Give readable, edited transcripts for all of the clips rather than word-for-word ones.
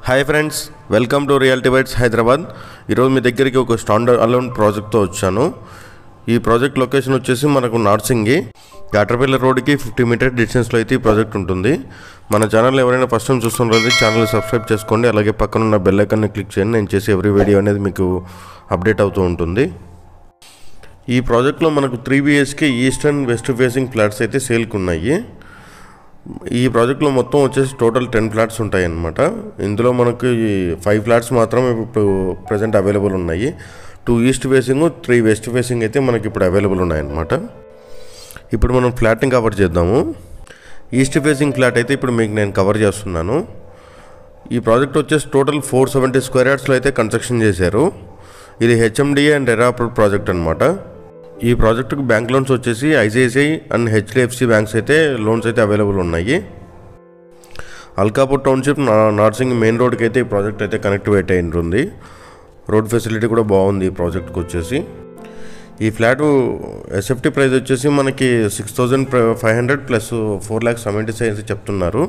Hi friends, welcome to Reality Bites Hyderabad. ఈరోజు మీ దగ్గరికి ఒక స్టాండ్ అలోన్ ప్రాజెక్ట్తో వచ్చాను. ఈ ప్రాజెక్ట్ లొకేషన్ వచ్చేసి మనకు నార్సింగి కాట్రపిల్లర్ రోడ్కి 50 మీటర్ డిస్టెన్స్లో అయితే ఈ ప్రాజెక్ట్ ఉంటుంది. మన ఛానల్ ఎవరైనా ఫస్ట్ టైం చూస్తున్నట్లయితే ఛానల్ సబ్స్క్రైబ్ చేసుకోండి. అలాగే పక్కన ఉన్న బెల్ ఐకాన్ని క్లిక్ చేయండి. నేను చేసే ఎవ్రీ వీడియో అనేది మీకు అప్డేట్ అవుతూ ఉంటుంది. ఈ ప్రాజెక్ట్లో మనకు 3 BHK east and west facing flats అయితే సేల్కి ఉన్నాయి. ఈ ప్రాజెక్ట్లో మొత్తం వచ్చేసి టోటల్ 10 ఫ్లాట్స్ ఉంటాయి అన్నమాట. ఇందులో మనకు 5 ఫ్లాట్స్ మాత్రం ఇప్పుడు ప్రజెంట్ అవైలబుల్ ఉన్నాయి. 2 ఈస్ట్ ఫేసింగ్, 3 వెస్ట్ ఫేసింగ్ అయితే మనకి ఇప్పుడు అవైలబుల్ ఉన్నాయన్నమాట. ఇప్పుడు మనం ఫ్లాట్ని కవర్ చేద్దాము. ఈస్ట్ ఫేసింగ్ ఫ్లాట్ అయితే ఇప్పుడు మీకు నేను కవర్ చేస్తున్నాను. ఈ ప్రాజెక్ట్ వచ్చేసి టోటల్ 470 స్క్వేర్ యార్డ్స్లో అయితే కన్స్ట్రక్షన్ చేశారు. ఇది HMDA and RERA approved project అనమాట. ఈ ప్రాజెక్టుకు బ్యాంక్ లోన్స్ వచ్చేసి ICICI అండ్ HDFC బ్యాంక్స్ అయితే లోన్స్ అయితే అవైలబుల్ ఉన్నాయి. అల్కాపూర్ టౌన్షిప్ నార్సింగ్ మెయిన్ రోడ్కి అయితే ఈ ప్రాజెక్ట్ అయితే కనెక్టివేట్ అయి ఉంటుంది. రోడ్ ఫెసిలిటీ కూడా బాగుంది ఈ ప్రాజెక్ట్కి వచ్చేసి. ఈ ఫ్లాట్ SFT ప్రైస్ వచ్చేసి మనకి 6,500 ప్లస్ 4,76,000 చెప్తున్నారు.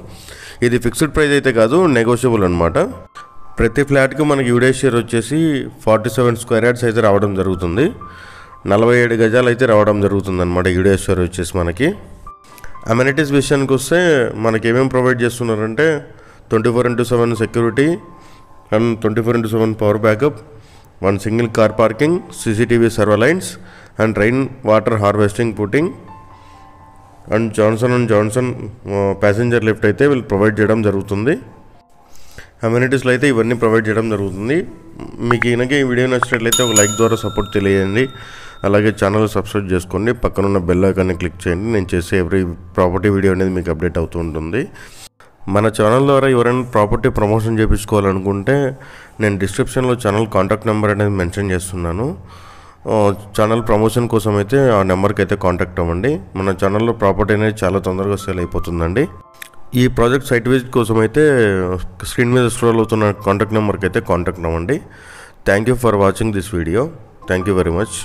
ఇది ఫిక్స్డ్ ప్రైస్ అయితే కాదు, నెగోషియబుల్ అనమాట. ప్రతి ఫ్లాట్కి మనకి యూడిఐ షేర్ వచ్చేసి 47 స్క్వేర్ యార్డ్స్ అయితే రావడం జరుగుతుంది. 47 గజాలు అయితే రావడం జరుగుతుంది అనమాట యూడిఐ షేర్ వచ్చేసి. మనకి అమెనిటీస్ విషయానికి వస్తే మనకి ఏమేమి ప్రొవైడ్ చేస్తున్నారంటే 24/7 security and 24/7 power backup, 1 single car parking, CCTV surveillance and rain water harvesting putting and Johnson passenger lift అయితే వీళ్ళు ప్రొవైడ్ చేయడం జరుగుతుంది. అమ్యూనిటీస్లో అయితే ఇవన్నీ ప్రొవైడ్ చేయడం జరుగుతుంది. మీకు ఈ వీడియో నచ్చినట్లయితే ఒక లైక్ ద్వారా సపోర్ట్ తెలియజేయండి. అలాగే ఛానల్ సబ్స్క్రైబ్ చేసుకోండి. పక్కనున్న బెల్ ఐకాన్ని క్లిక్ చేయండి. నేను చేసే ఎవ్రీ ప్రాపర్టీ వీడియో అనేది మీకు అప్డేట్ అవుతూ ఉంటుంది. మన ఛానల్ ద్వారా ఎవరైనా ప్రాపర్టీ ప్రమోషన్ చేయించుకోవాలనుకుంటే నేను డిస్క్రిప్షన్లో ఛానల్ కాంటాక్ట్ నెంబర్ అనేది మెన్షన్ చేస్తున్నాను. ఛానల్ ప్రమోషన్ కోసం అయితే ఆ నెంబర్కి అయితే కాంటాక్ట్ అవ్వండి. మన ఛానల్లో ప్రాపర్టీ అనేది చాలా తొందరగా సేల్ అయిపోతుందండి. ఈ ప్రాజెక్ట్ సైట్ విజిట్ కోసం అయితే స్క్రీన్ మీద స్క్రోల్ అవుతున్న కాంటాక్ట్ నెంబర్కి అయితే కాంటాక్ట్ అవ్వండి. Thank you for watching this video. Thank you very much.